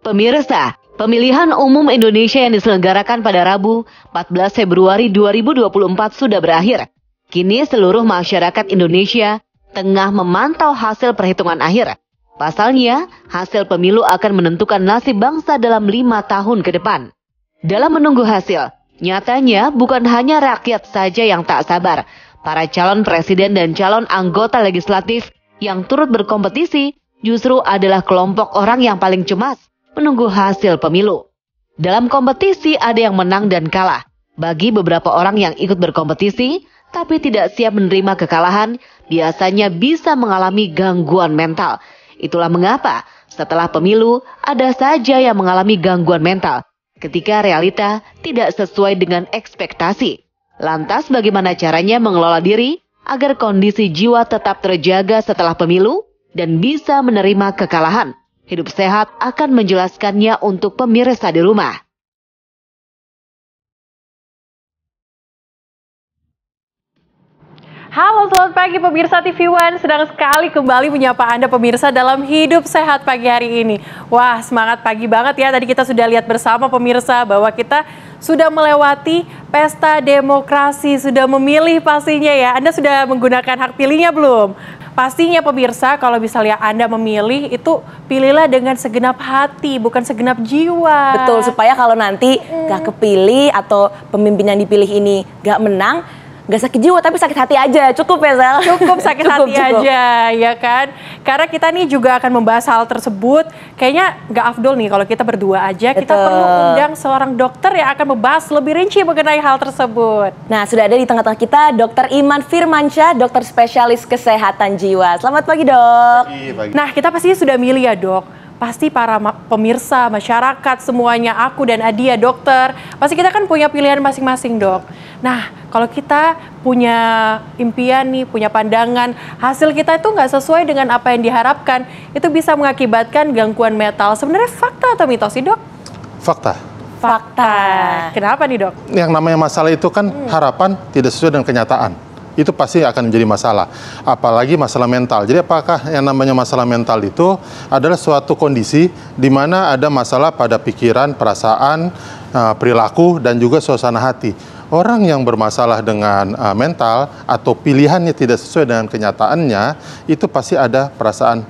Pemirsa, pemilihan umum Indonesia yang diselenggarakan pada Rabu 14 Februari 2024 sudah berakhir. Kini seluruh masyarakat Indonesia tengah memantau hasil perhitungan akhir. Pasalnya, hasil pemilu akan menentukan nasib bangsa dalam 5 tahun ke depan. Dalam menunggu hasil, nyatanya bukan hanya rakyat saja yang tak sabar. Para calon presiden dan calon anggota legislatif yang turut berkompetisi justru adalah kelompok orang yang paling cemas menunggu hasil pemilu. Dalam kompetisi ada yang menang dan kalah. Bagi beberapa orang yang ikut berkompetisi, tapi tidak siap menerima kekalahan, biasanya bisa mengalami gangguan mental. Itulah mengapa setelah pemilu ada saja yang mengalami gangguan mental ketika realita tidak sesuai dengan ekspektasi. Lantas bagaimana caranya mengelola diri agar kondisi jiwa tetap terjaga setelah pemilu dan bisa menerima kekalahan? Hidup Sehat akan menjelaskannya untuk pemirsa di rumah. Halo, selamat pagi pemirsa TV One. Senang sekali kembali menyapa Anda pemirsa dalam Hidup Sehat pagi hari ini. Wah, semangat pagi banget ya. Tadi kita sudah lihat bersama pemirsa bahwa kita sudah melewati pesta demokrasi, sudah memilih pastinya ya. Anda sudah menggunakan hak pilihnya belum? Pastinya pemirsa, kalau misalnya Anda memilih, itu pilihlah dengan segenap hati, bukan segenap jiwa. Betul, supaya kalau nanti gak kepilih atau pemimpin yang dipilih ini gak menang, gak sakit jiwa tapi sakit hati aja. Cukup ya Sel? Cukup sakit hati aja ya kan. Karena kita nih juga akan membahas hal tersebut. Kayaknya gak afdol nih kalau kita berdua aja. Betul. Kita perlu undang seorang dokter yang akan membahas lebih rinci mengenai hal tersebut. Nah, sudah ada di tengah-tengah kita Dr. Iman Firmansyah, dokter spesialis kesehatan jiwa. Selamat pagi dok. Pagi. Nah, kita pastinya sudah milih ya dok. Pasti para pemirsa, masyarakat, semuanya, aku dan Adia dokter, pasti kita kan punya pilihan masing-masing dok. Nah, kalau kita punya impian nih, punya pandangan, hasil kita itu nggak sesuai dengan apa yang diharapkan, itu bisa mengakibatkan gangguan mental. Sebenarnya fakta atau mitos sih dok? Fakta. Fakta. Kenapa nih dok? Yang namanya masalah itu kan harapan tidak sesuai dengan kenyataan. Itu pasti akan menjadi masalah. Apalagi masalah mental. Jadi apakah yang namanya masalah mental itu adalah suatu kondisi di mana ada masalah pada pikiran, perasaan, perilaku, dan juga suasana hati. Orang yang bermasalah dengan mental atau pilihannya tidak sesuai dengan kenyataannya, itu pasti ada perasaan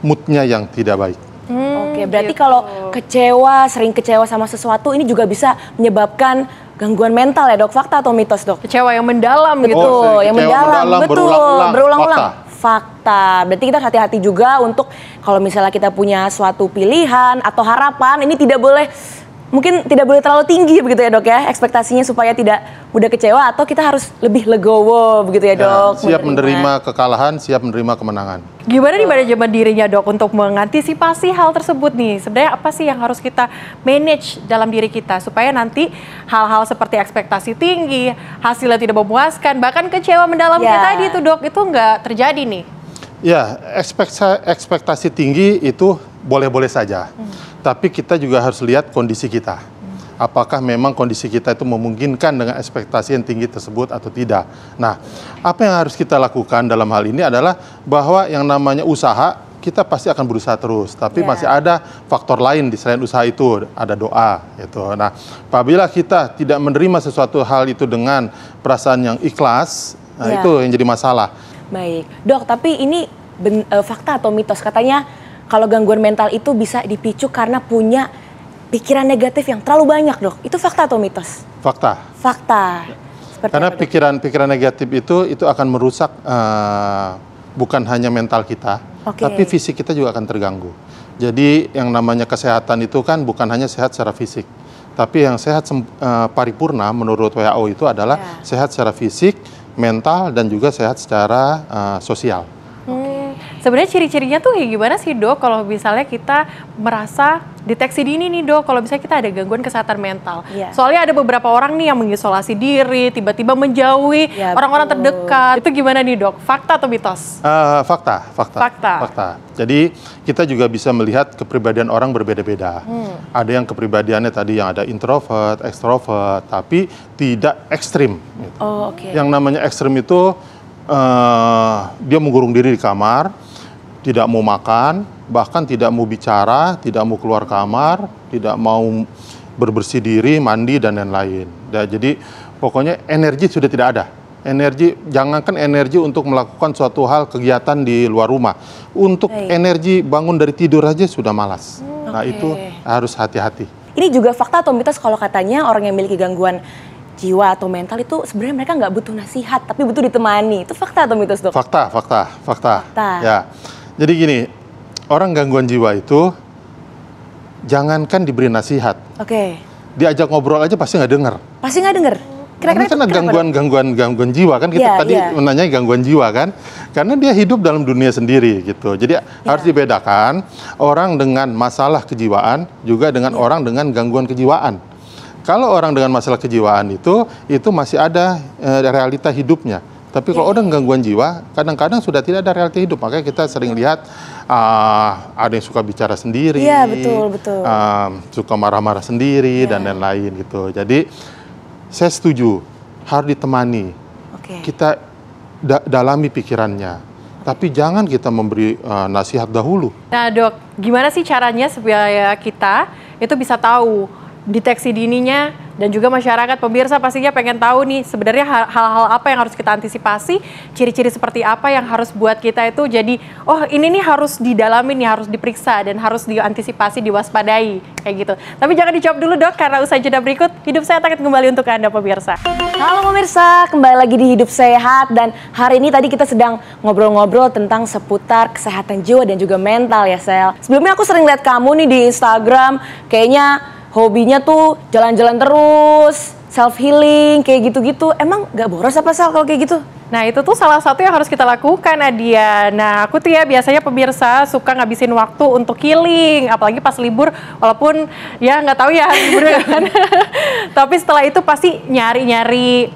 moodnya yang tidak baik. Oke, berarti kalau kecewa, sering kecewa sama sesuatu, ini juga bisa menyebabkan gangguan mental ya dok? Fakta atau mitos dok? Kecewa yang mendalam gitu. Betul, yang mendalam, betul, berulang-ulang. Fakta. Fakta. Berarti kita hati-hati juga untuk kalau misalnya kita punya suatu pilihan atau harapan, ini tidak boleh, mungkin tidak boleh terlalu tinggi begitu ya dok ya, ekspektasinya supaya tidak mudah kecewa, atau kita harus lebih legowo begitu ya dok? Siap menerima kekalahan, siap menerima kemenangan. Gimana nih manajemen dirinya dok untuk mengantisipasi hal tersebut nih? Sebenarnya apa sih yang harus kita manage dalam diri kita supaya nanti hal-hal seperti ekspektasi tinggi, hasilnya tidak memuaskan, bahkan kecewa mendalam kayak tadi itu dok, itu nggak terjadi nih? Ya, ekspektasi tinggi itu boleh-boleh saja. Tapi kita juga harus lihat kondisi kita. Apakah memang kondisi kita itu memungkinkan dengan ekspektasi yang tinggi tersebut atau tidak. Nah, apa yang harus kita lakukan dalam hal ini adalah bahwa yang namanya usaha, kita pasti akan berusaha terus. Tapi masih ada faktor lain di selain usaha itu, ada doa. Gitu. Nah, apabila kita tidak menerima sesuatu hal itu dengan perasaan yang ikhlas, nah itu yang jadi masalah. Baik, dok, tapi ini fakta atau mitos? Katanya kalau gangguan mental itu bisa dipicu karena punya pikiran negatif yang terlalu banyak dok. Itu fakta atau mitos? Fakta. Fakta. Karena pikiran negatif itu akan merusak bukan hanya mental kita, tapi fisik kita juga akan terganggu. Jadi yang namanya kesehatan itu kan bukan hanya sehat secara fisik, tapi yang sehat paripurna menurut WHO itu adalah sehat secara fisik, mental, dan juga sehat secara sosial. Sebenarnya ciri-cirinya tuh kayak gimana sih dok kalau misalnya kita merasa deteksi dini nih dok, kalau misalnya kita ada gangguan kesehatan mental. Soalnya ada beberapa orang nih yang mengisolasi diri, tiba-tiba menjauhi orang-orang terdekat. Itu gimana nih dok? Fakta atau mitos? Fakta. Jadi kita juga bisa melihat kepribadian orang berbeda-beda. Ada yang kepribadiannya tadi yang ada introvert, extrovert, tapi tidak ekstrim. Gitu. Yang namanya ekstrim itu dia mengurung diri di kamar, tidak mau makan, bahkan tidak mau bicara, tidak mau keluar kamar, tidak mau berbersih diri, mandi, dan lain-lain. Jadi pokoknya energi sudah tidak ada. Energi, jangankan energi untuk melakukan suatu hal kegiatan di luar rumah. Untuk energi bangun dari tidur aja sudah malas. Nah itu harus hati-hati. Ini juga fakta atau mitos kalau katanya orang yang memiliki gangguan jiwa atau mental itu sebenarnya mereka nggak butuh nasihat, tapi butuh ditemani. Itu fakta atau mitos, Dok? Fakta. Ya. Jadi gini, orang gangguan jiwa itu jangankan diberi nasihat. Diajak ngobrol aja pasti nggak dengar. Pasti nggak dengar. Karena kan gangguan jiwa kan kita tadi menanyai gangguan jiwa kan, karena dia hidup dalam dunia sendiri gitu. Jadi harus dibedakan orang dengan masalah kejiwaan juga dengan orang dengan gangguan kejiwaan. Kalau orang dengan masalah kejiwaan itu masih ada realita hidupnya. Tapi kalau orang gangguan jiwa, kadang-kadang sudah tidak ada realita hidup. Makanya kita sering lihat ada yang suka bicara sendiri, betul. Suka marah-marah sendiri dan lain-lain gitu. Jadi saya setuju, harus ditemani. Kita dalami pikirannya. Tapi jangan kita memberi nasihat dahulu. Nah Dok, gimana sih caranya supaya kita itu bisa tahu deteksi dininya, dan juga masyarakat pemirsa pastinya pengen tahu nih sebenarnya hal-hal apa yang harus kita antisipasi, ciri-ciri seperti apa yang harus buat kita itu jadi, oh ini nih harus didalami nih, harus diperiksa dan harus diantisipasi, diwaspadai kayak gitu. Tapi jangan dijawab dulu Dok, karena usai jeda berikut Hidup Sehat akan kembali untuk Anda pemirsa. Halo pemirsa, kembali lagi di Hidup Sehat, dan hari ini tadi kita sedang ngobrol-ngobrol tentang seputar kesehatan jiwa dan juga mental ya Sel. Sebelumnya aku sering lihat kamu nih di Instagram, kayaknya hobinya tuh jalan-jalan terus, self-healing, kayak gitu-gitu. Emang gak boros apa Sal kalau kayak gitu? Nah itu tuh salah satu yang harus kita lakukan Nadia. Nah aku tuh ya biasanya pemirsa suka ngabisin waktu untuk healing, apalagi pas libur, walaupun ya nggak tahu ya libur kan. Tapi setelah itu pasti nyari-nyari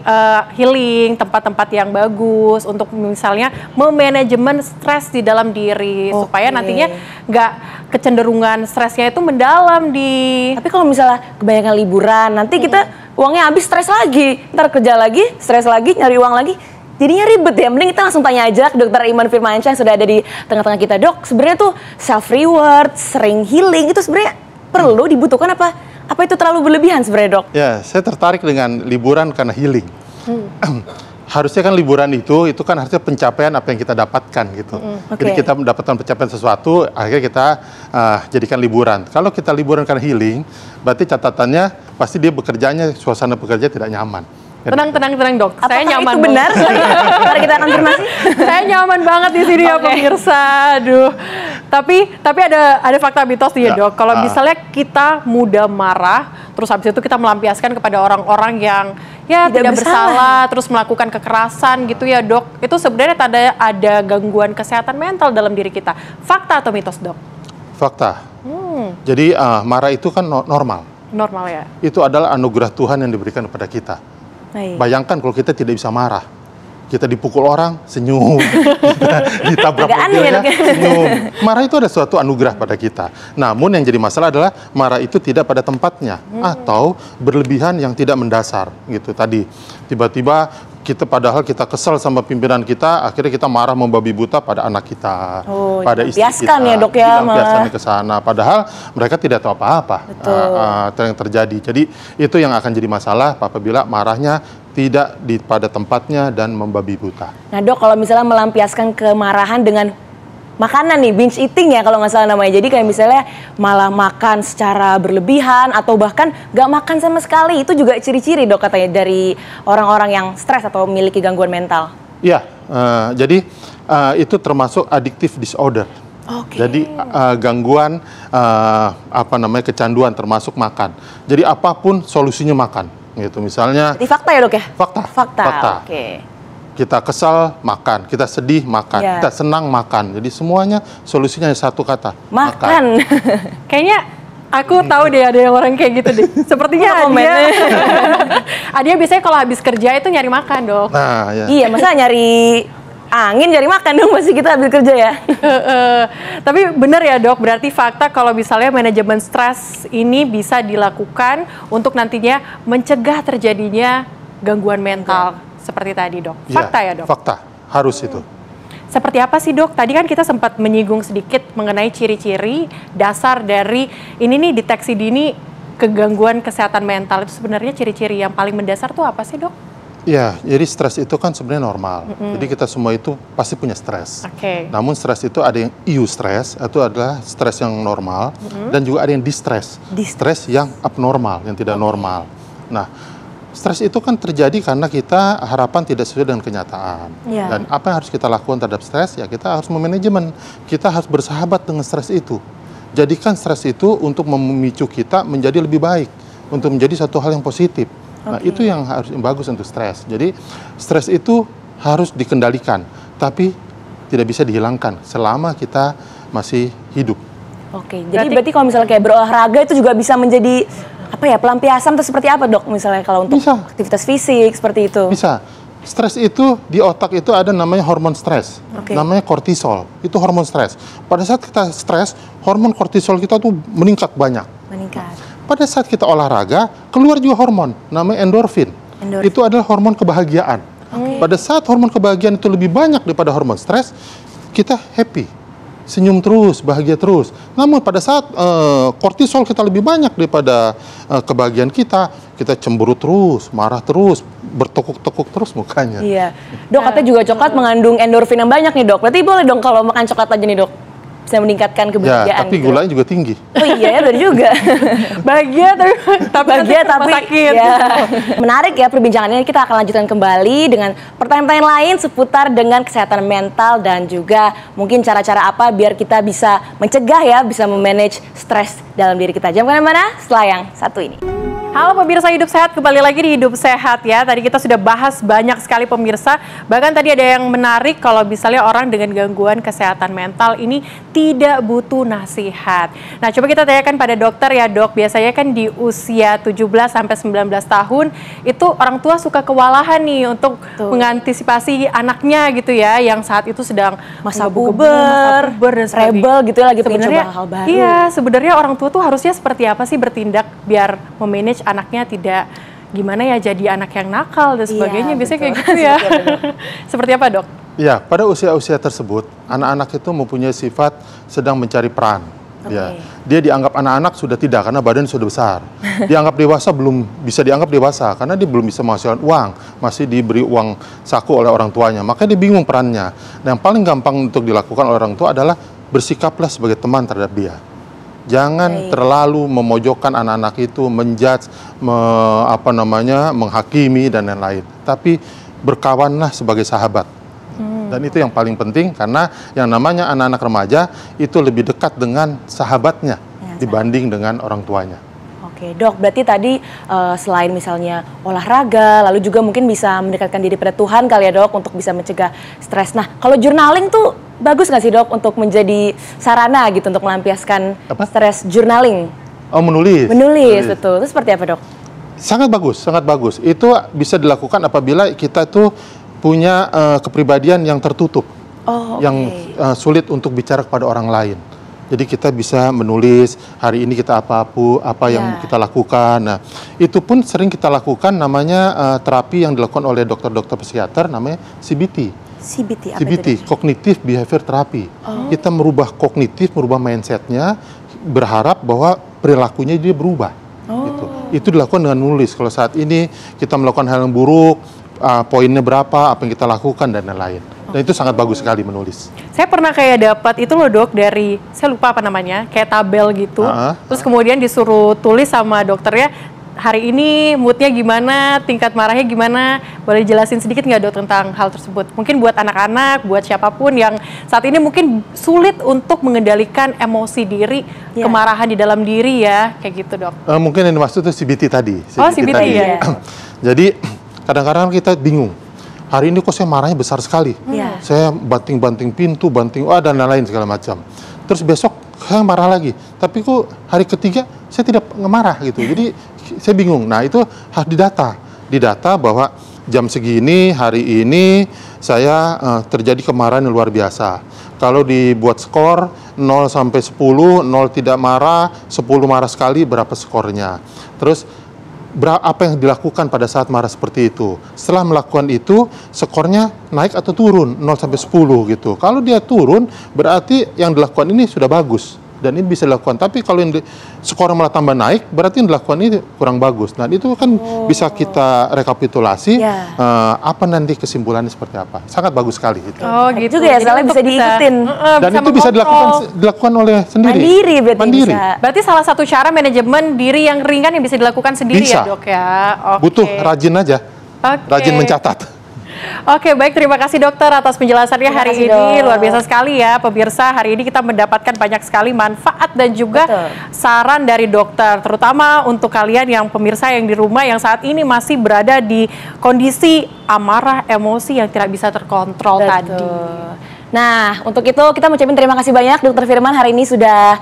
healing, tempat-tempat yang bagus untuk misalnya memanajemen stres di dalam diri, supaya nantinya nggak kecenderungan stresnya itu mendalam di. Tapi kalau misalnya kebanyakan liburan, nanti kita uangnya habis, stres lagi, ntar kerja lagi, stres lagi, nyari uang lagi. Jadinya ribet ya, mending kita langsung tanya aja ke Dr. Iman Firmansyah yang sudah ada di tengah-tengah kita. Dok, sebenarnya tuh self reward, sering healing itu sebenarnya perlu dibutuhkan apa itu terlalu berlebihan sebenarnya Dok? Ya, saya tertarik dengan liburan karena healing. Harusnya kan liburan itu kan harusnya pencapaian apa yang kita dapatkan gitu. Jadi kita mendapatkan pencapaian sesuatu, akhirnya kita jadikan liburan. Kalau kita liburan karena healing, berarti catatannya pasti dia bekerjanya, suasana bekerja tidak nyaman. Tenang Dok, apakah saya nyaman. Itu benar? Mari kita konfirmasi. Saya nyaman banget di sini ya pemirsa. Aduh. Tapi ada fakta mitos nih ya Dok. Kalau misalnya kita mudah marah, terus habis itu kita melampiaskan kepada orang-orang yang ya tidak bersalah, terus melakukan kekerasan gitu ya Dok. Itu sebenarnya ada gangguan kesehatan mental dalam diri kita. Fakta atau mitos Dok? Fakta. Jadi marah itu kan normal. Normal ya. Itu adalah anugerah Tuhan yang diberikan kepada kita. Bayangkan kalau kita tidak bisa marah, kita dipukul orang, senyum, ditabrak mobilnya, senyum. Marah itu ada suatu anugerah pada kita. Namun yang jadi masalah adalah marah itu tidak pada tempatnya atau berlebihan yang tidak mendasar gitu tadi. Tiba-tiba padahal kita kesal sama pimpinan kita, akhirnya kita marah membabi buta pada anak kita, pada istri kita. Ya Dok ya, Dilampiaskan ke sana, padahal mereka tidak tahu apa-apa yang terjadi. Jadi itu yang akan jadi masalah apabila marahnya tidak pada tempatnya dan membabi buta. Nah Dok, kalau misalnya melampiaskan kemarahan dengan makanan nih, binge eating ya kalau nggak salah namanya. Jadi kayak misalnya malah makan secara berlebihan atau bahkan nggak makan sama sekali. Itu juga ciri-ciri Dok katanya dari orang-orang yang stres atau memiliki gangguan mental. Iya, jadi itu termasuk addictive disorder. Jadi gangguan kecanduan termasuk makan. Jadi apapun solusinya makan gitu. Misalnya. Jadi fakta ya Dok ya? Fakta. Kita kesal, makan. Kita sedih, makan. Kita senang, makan. Jadi semuanya solusinya satu kata. Makan. Kayaknya aku tahu deh ada orang kayak gitu deh. Sepertinya Adia biasanya kalau habis kerja itu nyari makan Dok. Nah, ya. Iya, masa nyari angin, nyari makan dong masih kita habis kerja ya. Tapi benar ya Dok, berarti fakta kalau misalnya manajemen stres ini bisa dilakukan untuk nantinya mencegah terjadinya gangguan mental. Seperti tadi Dok, fakta ya Dok? Fakta, harus itu. Seperti apa sih dok? Tadi kan kita sempat menyinggung sedikit mengenai ciri-ciri dasar dari ini nih deteksi dini kegangguan kesehatan mental. Itu sebenarnya ciri-ciri yang paling mendasar tuh apa sih dok? Ya, jadi stres itu kan sebenarnya normal. Jadi kita semua itu pasti punya stres. Namun stres itu ada yang eustress, itu adalah stres yang normal, dan juga ada yang distress, stres yang abnormal, yang tidak normal. Nah, stres itu kan terjadi karena kita harapan tidak sesuai dengan kenyataan. Dan apa yang harus kita lakukan terhadap stres? Ya kita harus memanajemen, kita harus bersahabat dengan stres itu. Jadikan stres itu untuk memicu kita menjadi lebih baik, untuk menjadi satu hal yang positif. Nah, itu yang harus bagus untuk stres. Jadi, stres itu harus dikendalikan, tapi tidak bisa dihilangkan selama kita masih hidup. Oke, jadi berarti kalau misalnya kayak berolahraga itu juga bisa menjadi apa ya, pelampiasan atau seperti apa dok? Misalnya kalau untuk aktivitas fisik seperti itu. Bisa. Stres itu di otak itu ada namanya hormon stres, namanya kortisol. Itu hormon stres. Pada saat kita stres, hormon kortisol kita tuh meningkat banyak. Pada saat kita olahraga, keluar juga hormon, namanya endorfin. Itu adalah hormon kebahagiaan. Pada saat hormon kebahagiaan itu lebih banyak daripada hormon stres, kita happy, senyum terus, bahagia terus. Namun pada saat kortisol kita lebih banyak daripada kebahagiaan kita cemberut terus, marah terus, bertekuk-tekuk terus mukanya. Iya. Dok, katanya juga coklat mengandung endorfin yang banyak nih dok. Berarti boleh dong kalau makan coklat aja nih dok? Bisa meningkatkan kebahagiaan. Ya, tapi gulanya juga tinggi. Oh iya ya, benar juga. Bahagia tapi sakit. Ya. Menarik ya perbincangannya. Kita akan lanjutkan kembali dengan pertanyaan-pertanyaan lain seputar dengan kesehatan mental dan juga mungkin cara-cara apa biar kita bisa mencegah ya, bisa memanage stres dalam diri kita. Jangan kemana-mana setelah yang satu ini. Halo pemirsa Hidup Sehat, kembali lagi di Hidup Sehat ya. Tadi kita sudah bahas banyak sekali pemirsa. Bahkan tadi ada yang menarik kalau misalnya orang dengan gangguan kesehatan mental ini tidak butuh nasihat. Nah, coba kita tanyakan pada dokter ya dok. Biasanya kan di usia 17 sampai 19 tahun itu orang tua suka kewalahan nih untuk mengantisipasi anaknya gitu ya, yang saat itu sedang masa puber dan rebel gitu ya, lagi pengen coba hal baru. Iya, sebenarnya orang tua tuh harusnya seperti apa sih bertindak biar memanage anaknya tidak gimana ya jadi anak yang nakal dan sebagainya. Biasanya kayak gitu ya. Seperti apa dok? Ya, pada usia-usia tersebut anak-anak itu mempunyai sifat sedang mencari peran. Ya, dia dianggap anak-anak sudah tidak karena badan sudah besar. Dianggap dewasa belum bisa dianggap dewasa karena dia belum bisa menghasilkan uang, masih diberi uang saku oleh orang tuanya. Makanya dia bingung perannya. Nah, yang paling gampang untuk dilakukan oleh orang tua adalah bersikaplah sebagai teman terhadap dia. Jangan terlalu memojokkan anak-anak itu, menjudge, menghakimi dan lain-lain. Tapi berkawanlah sebagai sahabat. Dan itu yang paling penting karena yang namanya anak-anak remaja itu lebih dekat dengan sahabatnya dibanding dengan orang tuanya. Oke dok, berarti tadi selain misalnya olahraga, lalu juga mungkin bisa mendekatkan diri pada Tuhan kali ya dok untuk bisa mencegah stres. Nah, kalau journaling tuh bagus nggak sih dok untuk menjadi sarana gitu untuk melampiaskan stres? Journaling. Oh, menulis. Menulis, betul. Itu seperti apa dok? Sangat bagus, sangat bagus. Itu bisa dilakukan apabila kita tuh punya kepribadian yang tertutup, yang sulit untuk bicara kepada orang lain. Jadi kita bisa menulis hari ini kita apa yang kita lakukan. Nah, itu pun sering kita lakukan namanya terapi yang dilakukan oleh dokter-dokter psikiater namanya CBT. CBT, Cognitive Behavior Therapy. Kita merubah kognitif, merubah mindsetnya, berharap bahwa perilakunya dia berubah. Gitu. Itu dilakukan dengan menulis. Kalau saat ini kita melakukan hal yang buruk, poinnya berapa, apa yang kita lakukan dan lain-lain. Dan itu sangat bagus sekali menulis. Saya pernah kayak dapat itu loh dok dari, saya lupa apa namanya, kayak tabel gitu. Terus kemudian disuruh tulis sama dokternya, hari ini moodnya gimana, tingkat marahnya gimana. Boleh jelasin sedikit nggak dok tentang hal tersebut? Mungkin buat anak-anak, buat siapapun yang saat ini mungkin sulit untuk mengendalikan emosi diri, kemarahan di dalam diri ya, kayak gitu dok. Mungkin yang dimaksud itu CBT tadi. CBT tadi. Ya. Jadi kadang-kadang kita bingung. Hari ini kok saya marahnya besar sekali. Saya banting-banting pintu, dan lain-lain segala macam. Terus besok saya marah lagi. Tapi kok hari ketiga saya tidak marah gitu. Jadi saya bingung. Nah, itu harus didata bahwa jam segini hari ini saya terjadi kemarahan yang luar biasa. Kalau dibuat skor 0 sampai 10, 0 tidak marah, 10 marah sekali, berapa skornya. Terus apa yang dilakukan pada saat marah seperti itu. Setelah melakukan itu, skornya naik atau turun 0 sampai 10 gitu. Kalau dia turun, berarti yang dilakukan ini sudah bagus dan ini bisa dilakukan. Tapi kalau yang skornya malah tambah naik, berarti yang dilakukan ini kurang bagus. Nah, itu kan bisa kita rekapitulasi apa nanti kesimpulannya seperti apa. Sangat bagus sekali itu. Oh, gitu. Juga ya, soalnya bisa diikutin. Dan itu bisa dilakukan oleh sendiri. Mandiri berarti Mandiri. bisa. Berarti salah satu cara manajemen diri yang ringan yang bisa dilakukan sendiri Bisa. ya, Dok ya. Oke. Butuh rajin aja. Oke. Rajin mencatat. Oke, baik, terima kasih dokter atas penjelasannya Terima hari kasih, ini. Dok. Luar biasa sekali ya pemirsa. Hari ini kita mendapatkan banyak sekali manfaat dan juga Betul. saran dari dokter. Terutama untuk kalian yang pemirsa yang di rumah yang saat ini masih berada di kondisi amarah, emosi yang tidak bisa terkontrol tadi. Nah, untuk itu kita mengucapkan terima kasih banyak Dokter Firman hari ini sudah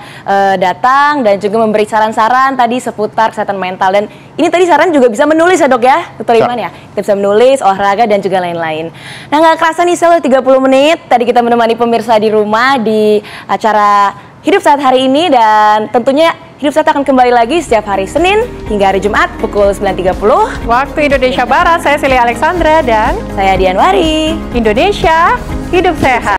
datang dan juga memberi saran-saran tadi seputar kesehatan mental. Dan ini tadi saran juga bisa menulis ya, Dok ya, Dokter Firman ya. Kita bisa menulis, olahraga dan juga lain-lain. Nah, nggak kerasa nih, 30 menit tadi kita menemani pemirsa di rumah di acara Hidup Sehat hari ini, dan tentunya Hidup Sehat akan kembali lagi setiap hari Senin hingga hari Jumat pukul 9.30. Waktu Indonesia Barat, saya Celia Alexandra dan Saya Dian Wari. Indonesia Hidup Sehat.